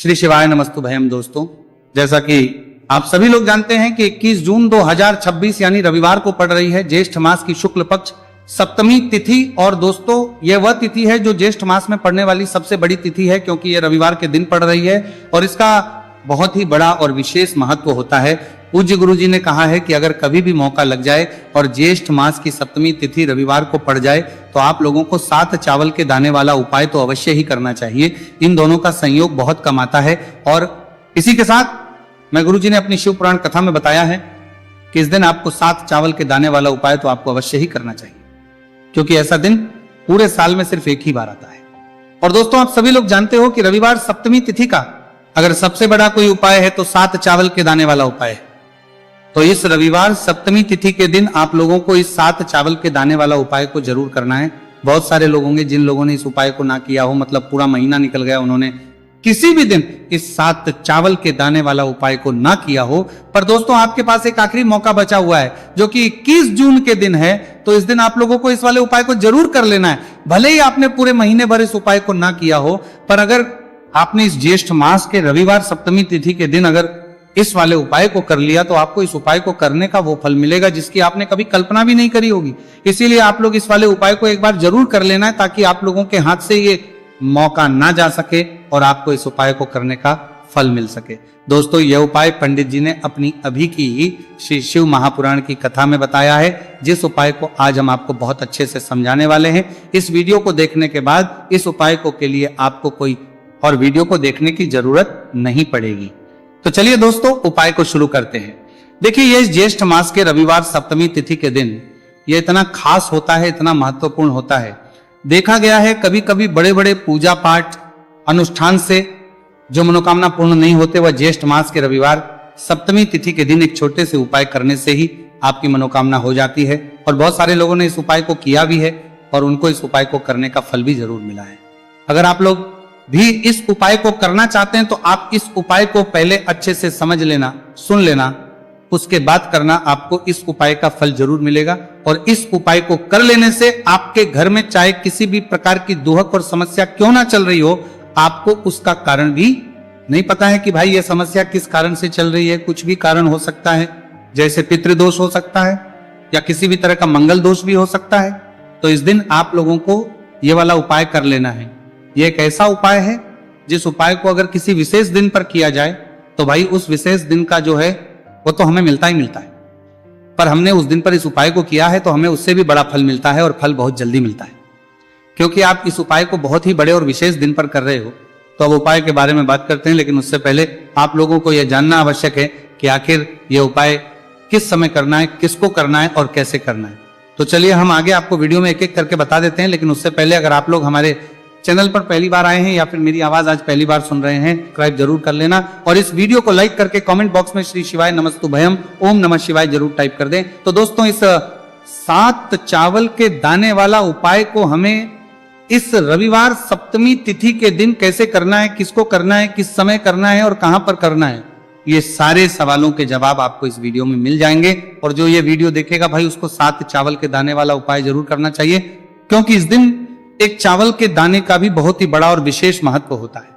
श्री शिवाय नमस्तुभयम। दोस्तों, जैसा कि आप सभी लोग जानते हैं कि 21 जून 2026 यानी रविवार को पड़ रही है ज्येष्ठ मास की शुक्ल पक्ष सप्तमी तिथि। और दोस्तों, यह वह तिथि है जो ज्येष्ठ मास में पड़ने वाली सबसे बड़ी तिथि है, क्योंकि यह रविवार के दिन पड़ रही है और इसका बहुत ही बड़ा और विशेष महत्व होता है। पूज्य गुरु जी ने कहा है कि अगर कभी भी मौका लग जाए और ज्येष्ठ मास की सप्तमी तिथि रविवार को पड़ जाए तो आप लोगों को 7 चावल के दाने वाला उपाय तो अवश्य ही करना चाहिए। इन दोनों का संयोग बहुत कम आता है। और इसी के साथ मैं गुरु जी ने अपनी शिव पुराण कथा में बताया है कि इस दिन आपको 7 चावल के दाने वाला उपाय तो आपको अवश्य ही करना चाहिए, क्योंकि ऐसा दिन पूरे साल में सिर्फ एक ही बार आता है। और दोस्तों, आप सभी लोग जानते हो कि रविवार सप्तमी तिथि का अगर सबसे बड़ा कोई उपाय है तो 7 चावल के दाने वाला उपाय है। तो इस रविवार सप्तमी तिथि के दिन आप लोगों को इस 7 चावल के दाने वाला उपाय को जरूर करना है। बहुत सारे लोग होंगे जिन लोगों ने इस उपाय को ना किया हो, मतलब पूरा महीना निकल गया, उन्होंने किसी भी दिन इस 7 चावल के दाने वाला उपाय को ना किया हो। पर दोस्तों, आपके पास एक आखिरी मौका बचा हुआ है जो कि 21 जून के दिन है। तो इस दिन आप लोगों को इस वाले उपाय को जरूर कर लेना है। भले ही आपने पूरे महीने भर इस उपाय को ना किया हो, पर अगर आपने इस ज्येष्ठ मास के रविवार सप्तमी तिथि के दिन अगर इस वाले उपाय को कर लिया तो आपको इस उपाय को करने का वो फल मिलेगा जिसकी आपने कभी कल्पना भी नहीं करी होगी। इसीलिए आप लोग इस वाले उपाय को एक बार जरूर कर लेना है, ताकि आप लोगों के हाथ से ये मौका ना जा सके और आपको इस उपाय को करने का फल मिल सके। दोस्तों, यह उपाय पंडित जी ने अपनी अभी की ही श्री शिव महापुराण की कथा में बताया है, जिस उपाय को आज हम आपको बहुत अच्छे से समझाने वाले हैं। इस वीडियो को देखने के बाद इस उपाय को के लिए आपको कोई और वीडियो को देखने की जरूरत नहीं पड़ेगी। तो चलिए दोस्तों, उपाय को शुरू करते हैं। देखिए, ये ज्येष्ठ मास के रविवार सप्तमी तिथि के दिन ये इतना खास होता है, इतना महत्वपूर्ण होता है। देखा गया है कभी कभी बड़े बड़े पूजा पाठ अनुष्ठान से जो मनोकामना पूर्ण नहीं होते, वह ज्येष्ठ मास के रविवार सप्तमी तिथि के दिन एक छोटे से उपाय करने से ही आपकी मनोकामना हो जाती है। और बहुत सारे लोगों ने इस उपाय को किया भी है और उनको इस उपाय को करने का फल भी जरूर मिला है। अगर आप लोग भी इस उपाय को करना चाहते हैं तो आप इस उपाय को पहले अच्छे से समझ लेना, सुन लेना, उसके बाद करना। आपको इस उपाय का फल जरूर मिलेगा। और इस उपाय को कर लेने से आपके घर में चाहे किसी भी प्रकार की दुहक और समस्या क्यों ना चल रही हो, आपको उसका कारण भी नहीं पता है कि भाई यह समस्या किस कारण से चल रही है। कुछ भी कारण हो सकता है, जैसे पितृदोष हो सकता है या किसी भी तरह का मंगल दोष भी हो सकता है। तो इस दिन आप लोगों को यह वाला उपाय कर लेना है। यह एक ऐसा उपाय है जिस उपाय को अगर किसी विशेष दिन पर किया जाए तो भाई उस विशेष दिन का जो है वो तो हमें मिलता ही मिलता है। पर हमने उस दिन पर इस उपाय को किया है तो हमें उससे भी बड़ा फल मिलता है, और फल बहुत जल्दी मिलता है, क्योंकि आप इस उपाय को बहुत ही बड़े और विशेष दिन पर कर रहे हो। तो अब उपाय के बारे में बात करते हैं, लेकिन उससे पहले आप लोगों को यह जानना आवश्यक है कि आखिर यह उपाय किस समय करना है, किसको करना है और कैसे करना है। तो चलिए हम आगे आपको वीडियो में एक एक करके बता देते हैं। लेकिन उससे पहले अगर आप लोग हमारे चैनल पर पहली बार आए हैं या फिर मेरी आवाज आज पहली बार सुन रहे हैं, सब्सक्राइब जरूर कर लेना और इस वीडियो को लाइक करके कमेंट बॉक्स में श्री शिवाय नमस्तुभयम ओम नमः शिवाय जरूर टाइप कर दें। तो दोस्तों, इस 7 चावल के दाने वाला उपाय को हमें इस रविवार सप्तमी तिथि के दिन कैसे करना है, किसको करना है, किस समय करना है और कहां पर करना है, ये सारे सवालों के जवाब आपको इस वीडियो में मिल जाएंगे। और जो ये वीडियो देखेगा भाई, उसको 7 चावल के दाने वाला उपाय जरूर करना चाहिए, क्योंकि इस दिन एक चावल के दाने का भी बहुत ही बड़ा और विशेष महत्व होता है।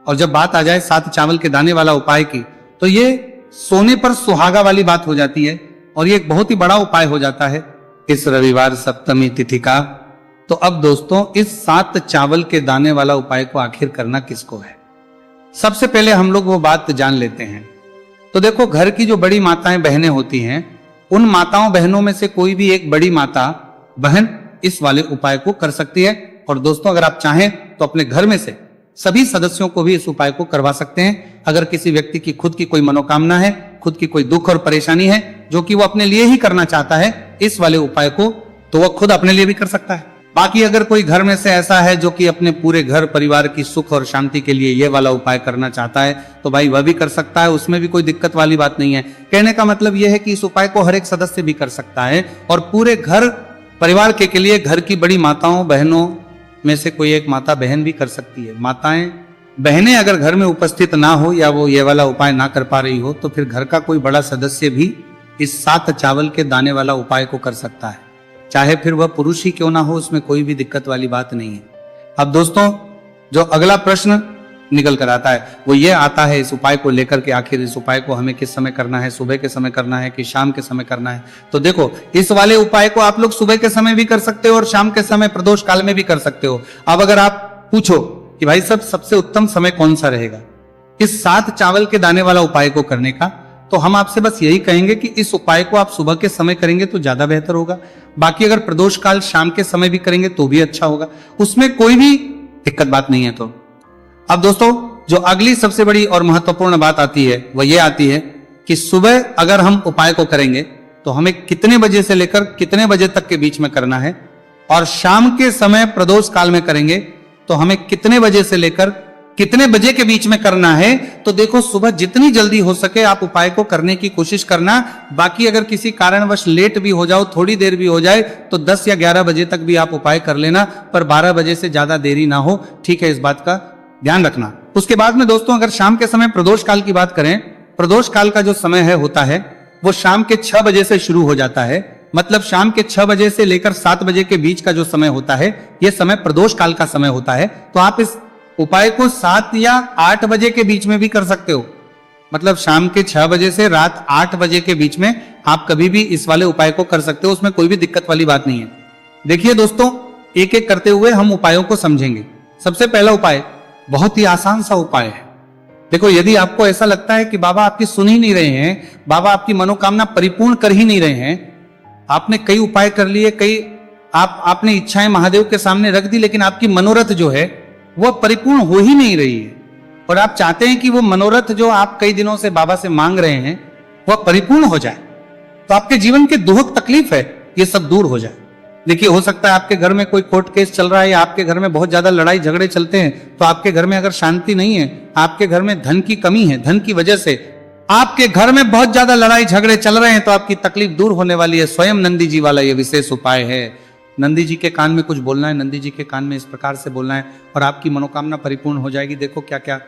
और जब बात आ जाए 7 चावल के दाने वाला उपाय की, तो ये सोने पर सुहागा वाली बात हो जाती है और ये एक बहुत ही बड़ा उपाय हो जाता है इस रविवार सप्तमी तिथि का। तो अब दोस्तों, इस 7 चावल के दाने वाला उपाय को आखिर करना किसको है, सबसे पहले हम लोग वो बात जान लेते हैं। तो देखो, घर की जो बड़ी माताएं बहनें होती हैं, उन माताओं बहनों में से कोई भी एक बड़ी माता बहन इस वाले उपाय को कर सकती है। और दोस्तों, अगर आप चाहें तो अपने घर में से सभी सदस्यों को भी इस उपाय को करवा सकते हैं। अगर किसी व्यक्ति की खुद की कोई मनोकामना है, खुद की कोई दुख और परेशानी है जो कि वो अपने लिए ही करना चाहता है इस वाले उपाय को, तो वह खुद अपने लिए भी कर सकता है। बाकी अगर कोई घर में से ऐसा है जो कि अपने पूरे घर परिवार की सुख और शांति के लिए ये वाला उपाय करना चाहता है, तो भाई वह भी कर सकता है, उसमें भी कोई दिक्कत वाली बात नहीं है। कहने का मतलब यह है कि इस उपाय को हर एक सदस्य भी कर सकता है और पूरे घर परिवार के लिए घर की बड़ी माताओं बहनों में से कोई एक माता बहन भी कर सकती है। माताएं बहनें अगर घर में उपस्थित ना हो या वो ये वाला उपाय ना कर पा रही हो, तो फिर घर का कोई बड़ा सदस्य भी इस 7 चावल के दाने वाला उपाय को कर सकता है, चाहे फिर वह पुरुष ही क्यों ना हो, उसमें कोई भी दिक्कत वाली बात नहीं है। अब दोस्तों, जो अगला प्रश्न निकल कर आता है, वो ये आता है इस उपाय को लेकर के, आखिर इस उपाय को हमें किस समय करना है, सुबह के समय करना है कि शाम के समय करना है। तो देखो, इस वाले उपाय को आप लोग सुबह के समय भी कर सकते हो और शाम के समय प्रदोष काल में भी कर सकते हो। अब अगर आप पूछो कि भाई सब सबसे उत्तम समय कौन सा रहेगा इस 7 चावल के दाने वाला उपाय को करने का, तो हम आपसे बस यही कहेंगे कि इस उपाय को आप सुबह के समय करेंगे तो ज्यादा बेहतर होगा। बाकी अगर प्रदोष काल शाम के समय भी करेंगे तो भी अच्छा होगा, उसमें कोई भी दिक्कत बात नहीं है। तो अब दोस्तों, जो अगली सबसे बड़ी और महत्वपूर्ण बात आती है वह यह आती है कि सुबह अगर हम उपाय को करेंगे तो हमें कितने बजे से लेकर कितने बजे तक के बीच में करना है, और शाम के समय प्रदोष काल में करेंगे तो हमें कितने बजे से लेकर कितने बजे के बीच में करना है। तो देखो, सुबह जितनी जल्दी हो सके आप उपाय को करने की कोशिश करना। बाकी अगर किसी कारणवश लेट भी हो जाओ, थोड़ी देर भी हो जाए, तो 10 या 11 बजे तक भी आप उपाय कर लेना, पर 12 बजे से ज्यादा देरी ना हो, ठीक है, इस बात का ध्यान रखना। उसके बाद में दोस्तों, अगर शाम के समय प्रदोष काल की बात करें, प्रदोष काल का जो समय है होता है वो शाम के 6 बजे से शुरू हो जाता है। मतलब शाम के 6 बजे से लेकर 7 बजे के बीच का जो समय होता है, यह समय प्रदोष काल का समय होता है। तो आप इस उपाय को 7 या 8 बजे के बीच में भी कर सकते हो। मतलब शाम के 6 बजे से रात 8 बजे के बीच में आप कभी भी इस वाले उपाय को कर सकते हो, उसमें कोई भी दिक्कत वाली बात नहीं है। देखिए दोस्तों, एक एक करते हुए हम उपायों को समझेंगे। सबसे पहला उपाय बहुत ही आसान सा उपाय है। देखो, यदि आपको ऐसा लगता है कि बाबा आपकी सुन ही नहीं रहे हैं, बाबा आपकी मनोकामना परिपूर्ण कर ही नहीं रहे हैं, आपने कई उपाय कर लिए, कई आपने इच्छाएं महादेव के सामने रख दी, लेकिन आपकी मनोरथ जो है वह परिपूर्ण हो ही नहीं रही है, और आप चाहते हैं कि वो मनोरथ जो आप कई दिनों से बाबा से मांग रहे हैं वह परिपूर्ण हो जाए, तो आपके जीवन के दुख तकलीफ है ये सब दूर हो जाए। देखिए, हो सकता है आपके घर में कोई कोर्ट केस चल रहा है या आपके घर में बहुत ज्यादा लड़ाई झगड़े चलते हैं, तो आपके घर में अगर शांति नहीं है, आपके घर में धन की कमी है, धन की वजह से आपके घर में बहुत ज्यादा लड़ाई झगड़े चल रहे हैं, तो आपकी तकलीफ दूर होने वाली है। स्वयं नंदी जी वाला यह विशेष उपाय है। नंदी जी के कान में कुछ बोलना है, नंदी जी के कान में इस प्रकार से बोलना है और आपकी मनोकामना परिपूर्ण हो जाएगी। देखो क्या क्या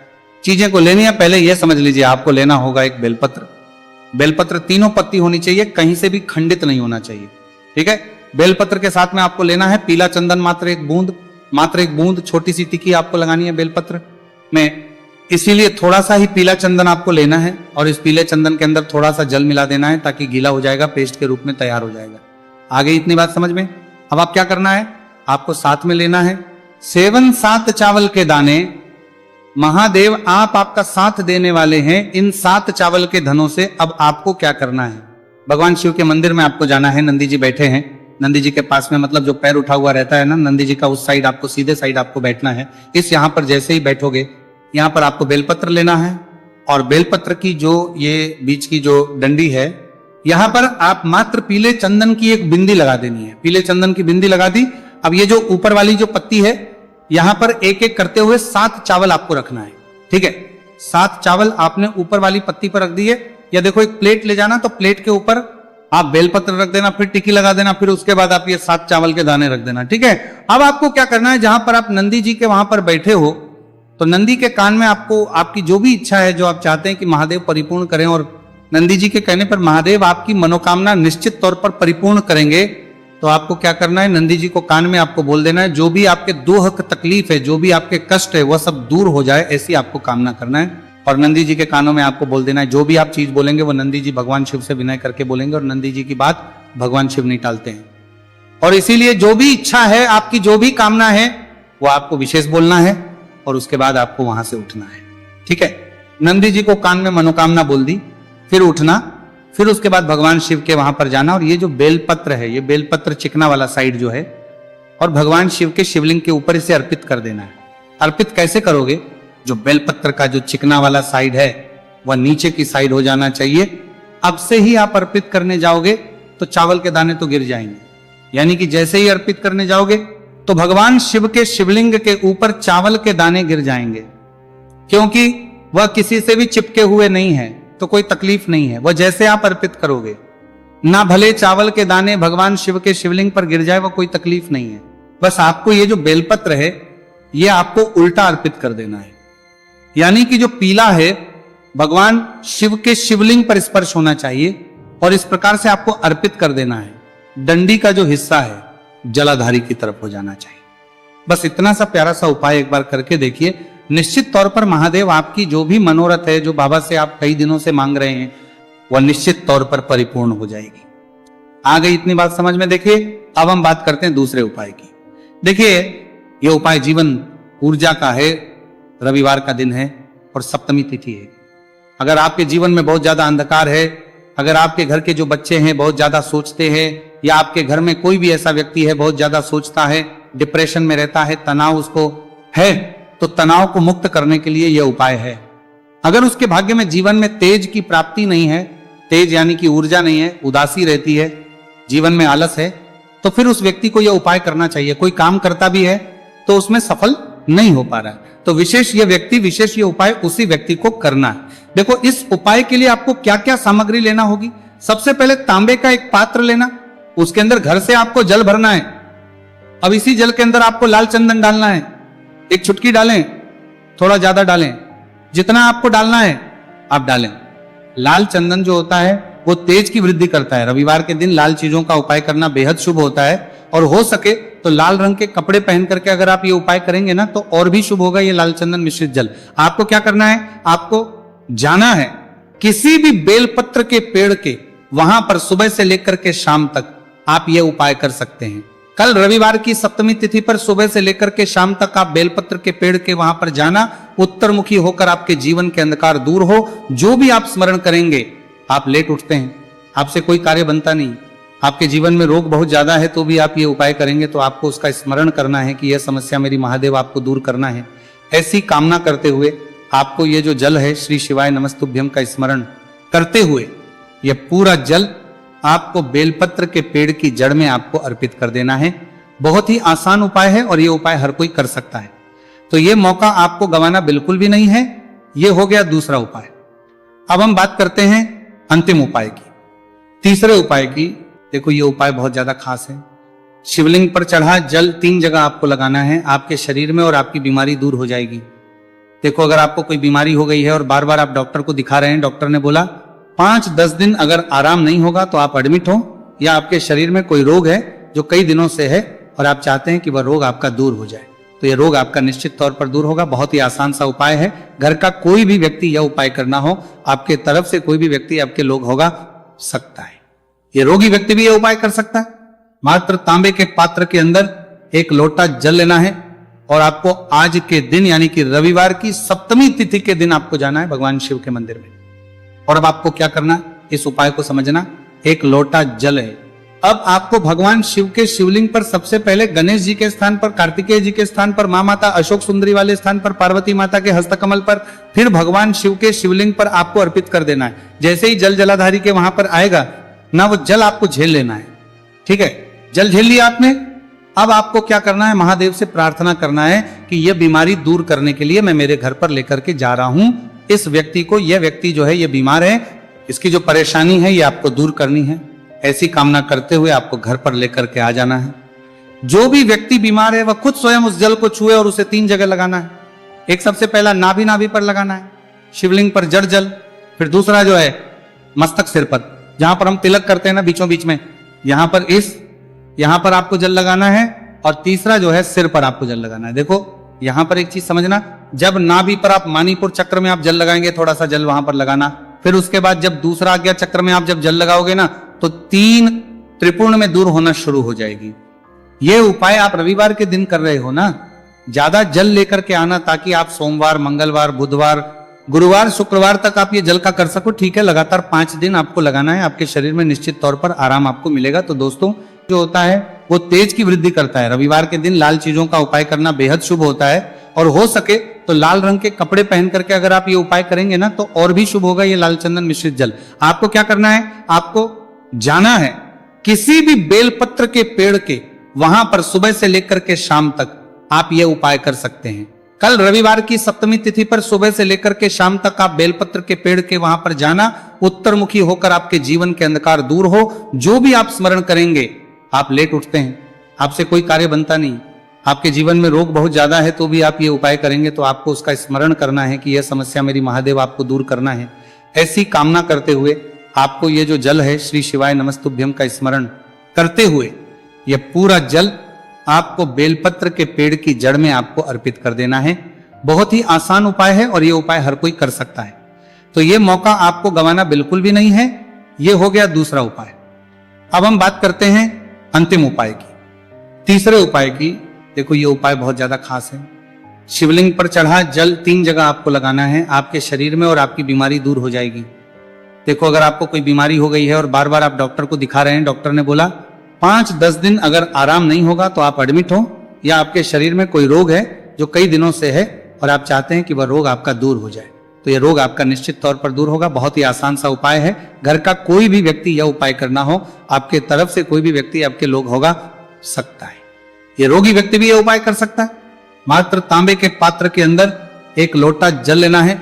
चीजें को लेनी है, पहले यह समझ लीजिए। आपको लेना होगा एक बेलपत्र। बेलपत्र 3 पत्ती होनी चाहिए, कहीं से भी खंडित नहीं होना चाहिए, ठीक है। बेलपत्र के साथ में आपको लेना है पीला चंदन, मात्र एक बूंद, छोटी सी टिकी आपको लगानी है बेलपत्र में, इसीलिए थोड़ा सा ही पीला चंदन आपको लेना है और इस पीले चंदन के अंदर थोड़ा सा जल मिला देना है ताकि गीला हो जाएगा, पेस्ट के रूप में तैयार हो जाएगा। आगे इतनी बात समझ में। अब आप क्या करना है, आपको साथ में लेना है 7 चावल के दाने। महादेव आप आपका साथ देने वाले हैं इन 7 चावल के धनों से। अब आपको क्या करना है, भगवान शिव के मंदिर में आपको जाना है। नंदी जी बैठे हैं, नंदी जी के पास में, मतलब जो पैर उठा हुआ रहता है ना नंदी जी का, उस साइड आपको, सीधे साइड आपको बैठना है। इस यहाँ पर जैसे ही बैठोगे, यहाँ पर आपको बेलपत्र लेना है और बेलपत्र की जो ये बीच की जो डंडी है, यहां पर आप मात्र पीले चंदन की एक बिंदी लगा देनी है। पीले चंदन की बिंदी लगा दी। अब ये जो ऊपर वाली जो पत्ती है, यहां पर एक एक करते हुए 7 चावल आपको रखना है, ठीक है। 7 चावल आपने ऊपर वाली पत्ती पर रख दिए, या देखो एक प्लेट ले जाना, तो प्लेट के ऊपर आप बेलपत्र रख देना, फिर टिकी लगा देना, फिर उसके बाद आप ये 7 चावल के दाने रख देना, ठीक है। अब आपको क्या करना है, जहां पर आप नंदी जी के वहां पर बैठे हो, तो नंदी के कान में आपको आपकी जो भी इच्छा है, जो आप चाहते हैं कि महादेव परिपूर्ण करें, और नंदी जी के कहने पर महादेव आपकी मनोकामना निश्चित तौर पर परिपूर्ण करेंगे, तो आपको क्या करना है, नंदी जी को कान में आपको बोल देना है, जो भी आपके दुख तकलीफ है, जो भी आपके कष्ट है, वह सब दूर हो जाए, ऐसी आपको कामना करना है। और नंदी जी के कानों में आपको बोल देना है, जो भी आप चीज बोलेंगे वो नंदी जी भगवान शिव से विनय करके बोलेंगे, और नंदी जी की बात भगवान शिव नहीं टालते हैं। और इसीलिए जो भी इच्छा है, आपकी जो भी कामना है, वो आपको विशेष बोलना है, और उसके बाद आपको वहां से उठना है, ठीक है। नंदी जी को कान में मनोकामना बोल दी, फिर उठना, फिर उसके बाद भगवान शिव के वहां पर जाना, और ये जो बेलपत्र है, ये बेलपत्र चिकना वाला साइड जो है, और भगवान शिव के शिवलिंग के ऊपर इसे अर्पित कर देना है। अर्पित कैसे करोगे, जो बेलपत्र का जो चिकना वाला साइड है वह नीचे की साइड हो जाना चाहिए। अब से ही आप अर्पित करने जाओगे तो चावल के दाने तो गिर जाएंगे, यानी कि जैसे ही अर्पित करने जाओगे तो भगवान शिव के शिवलिंग के ऊपर चावल के दाने गिर जाएंगे, क्योंकि वह किसी से भी चिपके हुए नहीं है, तो कोई तकलीफ नहीं है। वह जैसे आप अर्पित करोगे, ना भले चावल के दाने भगवान शिव के शिवलिंग पर गिर जाए, वह कोई तकलीफ नहीं है। बस आपको ये जो बेलपत्र है, ये आपको उल्टा अर्पित कर देना है, यानी कि जो पीला है भगवान शिव के शिवलिंग पर स्पर्श होना चाहिए, और इस प्रकार से आपको अर्पित कर देना है। डंडी का जो हिस्सा है जलाधारी की तरफ हो जाना चाहिए। बस इतना सा प्यारा सा उपाय एक बार करके देखिए, निश्चित तौर पर महादेव आपकी जो भी मनोरथ है, जो बाबा से आप कई दिनों से मांग रहे हैं, वह निश्चित तौर पर परिपूर्ण हो जाएगी। आ गई इतनी बात समझ में। देखिए अब हम बात करते हैं दूसरे उपाय की। देखिए यह उपाय जीवन ऊर्जा का है, रविवार का दिन है और सप्तमी तिथि है। अगर आपके जीवन में बहुत ज्यादा अंधकार है, अगर आपके घर के जो बच्चे हैं बहुत ज्यादा सोचते हैं, या आपके घर में कोई भी ऐसा व्यक्ति है बहुत ज्यादा सोचता है, डिप्रेशन में रहता है, तनाव उसको है, तो तनाव को मुक्त करने के लिए यह उपाय है। अगर उसके भाग्य में जीवन में तेज की प्राप्ति नहीं है, तेज यानी कि ऊर्जा नहीं है, उदासी रहती है, जीवन में आलस है, तो फिर उस व्यक्ति को यह उपाय करना चाहिए। कोई काम करता भी है तो उसमें सफल नहीं हो पा रहा है, तो विशेष ये उपाय उसी व्यक्ति को करना है। देखो इस उपाय के लिए आपको क्या क्या सामग्री लेना होगी। सबसे पहले तांबे का एक पात्र लेना, उसके अंदर घर से आपको जल भरना है। अब इसी जल के अंदर आपको लाल चंदन डालना है, एक चुटकी डालें, थोड़ा ज्यादा डालें, जितना आपको डालना है आप डालें। लाल चंदन जो होता है वो तेज की वृद्धि करता है। रविवार के दिन लाल चीजों का उपाय करना बेहद शुभ होता है, और हो सके तो लाल रंग के कपड़े पहन करके अगर आप ये उपाय करेंगे ना तो और भी शुभ होगा ये लाल चंदन मिश्रित जल। आपको क्या करना है, आपको जाना है किसी भी बेलपत्र के पेड़ के, वहां पर सुबह से लेकर के शाम तक आप ये उपाय कर सकते हैं। कल रविवार की सप्तमी तिथि पर सुबह से लेकर के शाम तक आप बेलपत्र के पेड़ के वहां पर जाना, उत्तरमुखी होकर आपके जीवन के अंधकार दूर हो। जो भी आप स्मरण करेंगे, आप लेट उठते हैं, आपसे कोई कार्य बनता नहीं, आपके जीवन में रोग बहुत ज्यादा है, तो भी आप ये उपाय करेंगे तो आपको उसका स्मरण करना है कि यह समस्या मेरी महादेव आपको दूर करना है। ऐसी कामना करते हुए आपको ये जो जल है श्री शिवाय नमस्तुभ्यम का स्मरण करते हुए यह पूरा जल आपको बेलपत्र के पेड़ की जड़ में आपको अर्पित कर देना है। बहुत ही आसान उपाय है और यह उपाय हर कोई कर सकता है, तो यह मौका आपको गंवाना बिल्कुल भी नहीं है। यह हो गया दूसरा उपाय। अब हम बात करते हैं अंतिम उपाय की, तीसरे उपाय की। देखो ये उपाय बहुत ज्यादा खास है। शिवलिंग पर चढ़ा जल 3 जगह आपको लगाना है आपके शरीर में, और आपकी बीमारी दूर हो जाएगी। देखो अगर आपको कोई बीमारी हो गई है और बार बार आप डॉक्टर को दिखा रहे हैं, डॉक्टर ने बोला 5-10 दिन अगर आराम नहीं होगा तो आप एडमिट हो, या आपके शरीर में कोई रोग है जो कई दिनों से है और आप चाहते हैं कि वह रोग आपका दूर हो जाए, तो यह रोग आपका निश्चित तौर पर दूर होगा। बहुत ही आसान सा उपाय है। घर का कोई भी व्यक्ति यह उपाय करना हो, आपके तरफ से कोई भी व्यक्ति आपके लोग होगा सकता है, ये रोगी व्यक्ति भी यह उपाय कर सकता है। मात्र तांबे के पात्र के अंदर 1 लोटा जल लेना है, और आपको आज के दिन यानी कि रविवार की सप्तमी तिथि के दिन आपको जाना है भगवान शिव के मंदिर में। और अब आपको क्या करना, इस उपाय को समझना। 1 लोटा जल है। अब आपको भगवान शिव के शिवलिंग पर सबसे पहले गणेश जी के स्थान पर, कार्तिकेय जी के स्थान पर, मां माता अशोक सुंदरी वाले स्थान पर, पार्वती माता के हस्तकमल पर, फिर भगवान शिव के शिवलिंग पर आपको अर्पित कर देना है। जैसे ही जल जलाधारी के वहां पर आएगा ना, वो जल आपको झेल लेना है। ठीक है, जल झेल लिया आपने। अब आपको क्या करना है, महादेव से प्रार्थना करना है कि यह बीमारी दूर करने के लिए मैं मेरे घर पर लेकर के जा रहा हूं इस व्यक्ति को। यह व्यक्ति जो है ये बीमार है, इसकी जो परेशानी है ये आपको दूर करनी है। ऐसी कामना करते हुए आपको घर पर लेकर के आ जाना है। जो भी व्यक्ति बीमार है वह खुद स्वयं उस जल को छुए और उसे 3 जगह लगाना है। एक सबसे पहला नाभि पर लगाना है, शिवलिंग पर जड़ जल। फिर दूसरा जो है मस्तक सिर पर, जहां पर हम तिलक करते हैं ना बीचों बीच में, यहां पर आपको जल लगाना है। और तीसरा जो है सिर पर आपको जल लगाना है। देखो यहां पर एक चीज समझना, जब नाभि पर आप मणिपुर चक्र में आप जल लगाएंगे, थोड़ा सा जल वहां पर लगाना। फिर उसके बाद जब दूसरा आज्ञा चक्र में आप जब जल लगाओगे ना, तो 3 त्रिपुर्ण में दूर होना शुरू हो जाएगी। ये उपाय आप रविवार के दिन कर रहे हो ना, ज्यादा जल लेकर के आना, ताकि आप सोमवार, मंगलवार, बुधवार, गुरुवार, शुक्रवार तक आप ये जल का कर सको। ठीक है, लगातार 5 दिन आपको लगाना है, आपके शरीर में निश्चित तौर पर आराम आपको मिलेगा। तो दोस्तों जो होता है वो तेज की वृद्धि करता है। रविवार के दिन लाल चीजों का उपाय करना बेहद शुभ होता है, और हो सके तो लाल रंग के कपड़े पहन करके अगर आप ये उपाय करेंगे ना तो और भी शुभ होगा ये लाल चंदन मिश्रित जल। आपको क्या करना है, आपको जाना है किसी भी बेलपत्र के पेड़ के, वहां पर सुबह से लेकर के शाम तक आप ये उपाय कर सकते हैं। कल रविवार की सप्तमी तिथि पर सुबह से लेकर के शाम तक आप बेलपत्र के पेड़ के वहां पर जाना, उत्तरमुखी होकर आपके जीवन के अंधकार दूर हो। जो भी आप स्मरण करेंगे, आप लेट उठते हैं, आपसे कोई कार्य बनता नहीं, आपके जीवन में रोग बहुत ज्यादा है, तो भी आप ये उपाय करेंगे तो आपको उसका स्मरण करना है कि यह समस्या मेरी महादेव आपको दूर करना है। ऐसी कामना करते हुए आपको ये जो जल है श्री शिवाय नमस्तुभ्यम का स्मरण करते हुए यह पूरा जल आपको बेलपत्र के पेड़ की जड़ में आपको अर्पित कर देना है। बहुत ही आसान उपाय है और ये उपाय हर कोई कर सकता है। तो ये मौका आपको गंवाना बिल्कुल भी नहीं है। ये हो गया दूसरा उपाय। अब हम बात करते हैं अंतिम उपाय की, तीसरे उपाय की। देखो ये उपाय बहुत ज्यादा खास है। शिवलिंग पर चढ़ा जल 3 जगह आपको लगाना है आपके शरीर में और आपकी बीमारी दूर हो जाएगी। देखो अगर आपको कोई बीमारी हो गई है और बार बार आप डॉक्टर को दिखा रहे हैं, डॉक्टर ने बोला 5-10 दिन अगर आराम नहीं होगा तो आप एडमिट हो, या आपके शरीर में कोई रोग है जो कई दिनों से है और आप चाहते हैं कि वह रोग आपका दूर हो जाए, तो यह रोग आपका निश्चित तौर पर दूर होगा। बहुत ही आसान सा उपाय है। घर का कोई भी व्यक्ति यह उपाय करना हो, आपके तरफ से कोई भी व्यक्ति आपके लोग होगा सकता है, ये रोगी व्यक्ति भी यह उपाय कर सकता है। मात्र तांबे के पात्र के अंदर 1 लोटा जल लेना है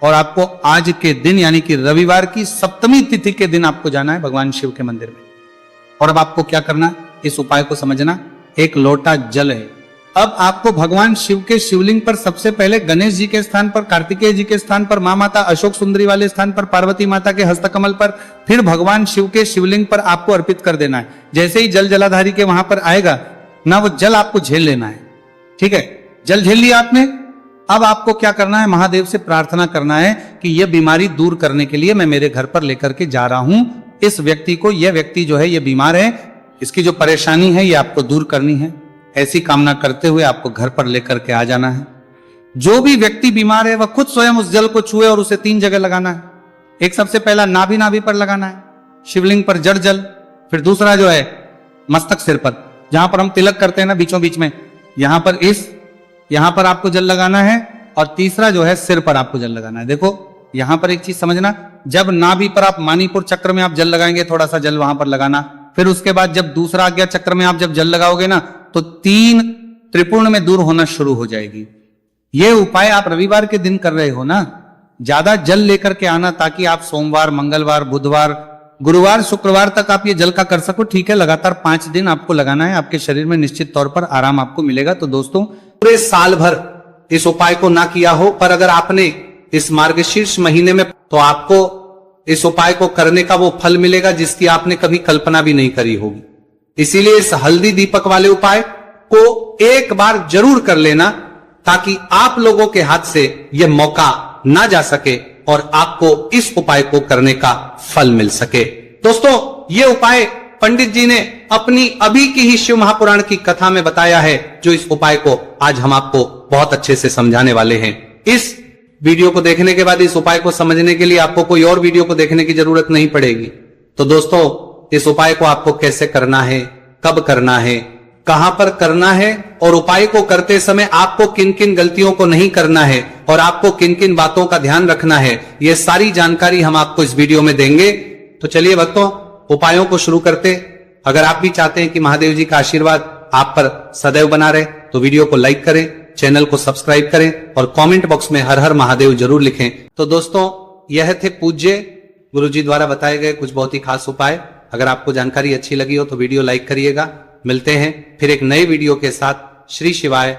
और आपको आज के दिन यानी कि रविवार की सप्तमी तिथि के दिन आपको जाना है भगवान शिव के मंदिर में। और अब आपको क्या करना, इस उपाय को समझना। 1 लोटा जल है। अब आपको भगवान शिव के शिवलिंग पर सबसे पहले गणेश जी के स्थान पर, कार्तिकेय जी के स्थान पर, मां माता अशोक सुंदरी वाले स्थान पर, पार्वती माता के हस्तकमल पर, फिर भगवान शिव के शिवलिंग पर आपको अर्पित कर देना है। जैसे ही जल जलाधारी के वहां पर आएगा ना, वो जल आपको झेल लेना है। ठीक है, जल झेल लिया आपने। अब आपको क्या करना है, महादेव से प्रार्थना करना है कि यह बीमारी दूर करने के लिए मैं मेरे घर पर लेकर के जा रहा हूं इस व्यक्ति को। यह व्यक्ति जो है ये बीमार है, इसकी जो परेशानी है ये आपको दूर करनी है। ऐसी कामना करते हुए आपको घर पर लेकर के आ जाना है। जो भी व्यक्ति बीमार है वह खुद स्वयं उस जल को छुए और उसे 3 जगह लगाना है। एक सबसे पहला नाभि पर लगाना है, शिवलिंग पर जड़ जल। फिर दूसरा जो है मस्तक सिर पर, जहां पर हम तिलक करते हैं ना बीचों बीच में, यहां पर आपको जल लगाना है। और तीसरा जो है सिर पर आपको जल लगाना है। देखो यहां पर एक चीज समझना, जब नाभि पर आप माणिपुर चक्र में आप जल लगाएंगे, थोड़ा सा जल वहां पर लगाना। फिर उसके बाद जब दूसरा आज्ञा चक्र में आप जब जल लगाओगे ना, तो 3 त्रिपुर्ण में दूर होना शुरू हो जाएगी। ये उपाय आप रविवार के दिन कर रहे हो ना, ज्यादा जल लेकर के आना ताकि आप सोमवार, मंगलवार, बुधवार, गुरुवार, शुक्रवार तक आप ये जल का कर सको। ठीक है, लगातार 5 दिन आपको लगाना है। आपके शरीर में निश्चित तौर पर आराम आपको मिलेगा। तो दोस्तों, पूरे साल भर इस उपाय को ना किया हो, पर अगर आपने इस मार्गशीर्ष महीने में, तो आपको इस उपाय को करने का वो फल मिलेगा जिसकी आपने कभी कल्पना भी नहीं करी होगी। इसीलिए इस हल्दी दीपक वाले उपाय को एक बार जरूर कर लेना, ताकि आप लोगों के हाथ से यह मौका ना जा सके और आपको इस उपाय को करने का फल मिल सके। दोस्तों, यह उपाय पंडित जी ने अपनी अभी की ही शिव महापुराण की कथा में बताया है, जो इस उपाय को आज हम आपको बहुत अच्छे से समझाने वाले हैं। इस वीडियो को देखने के बाद इस उपाय को समझने के लिए आपको कोई और वीडियो को देखने की जरूरत नहीं पड़ेगी। तो दोस्तों, इस उपाय को आपको कैसे करना है, कब करना है, कहां पर करना है, और उपाय को करते समय आपको किन किन गलतियों को नहीं करना है और आपको किन किन बातों का ध्यान रखना है, यह सारी जानकारी हम आपको इस वीडियो में देंगे। तो चलिए भक्तों, उपायों को शुरू करते। अगर आप भी चाहते हैं कि महादेव जी का आशीर्वाद आप पर सदैव बना रहे, तो वीडियो को लाइक करें, चैनल को सब्सक्राइब करें और कमेंट बॉक्स में हर हर महादेव जरूर लिखें। तो दोस्तों, यह थे पूज्य गुरु जी द्वारा बताए गए कुछ बहुत ही खास उपाय। अगर आपको जानकारी अच्छी लगी हो तो वीडियो लाइक करिएगा। मिलते हैं फिर एक नए वीडियो के साथ। श्री शिवाय।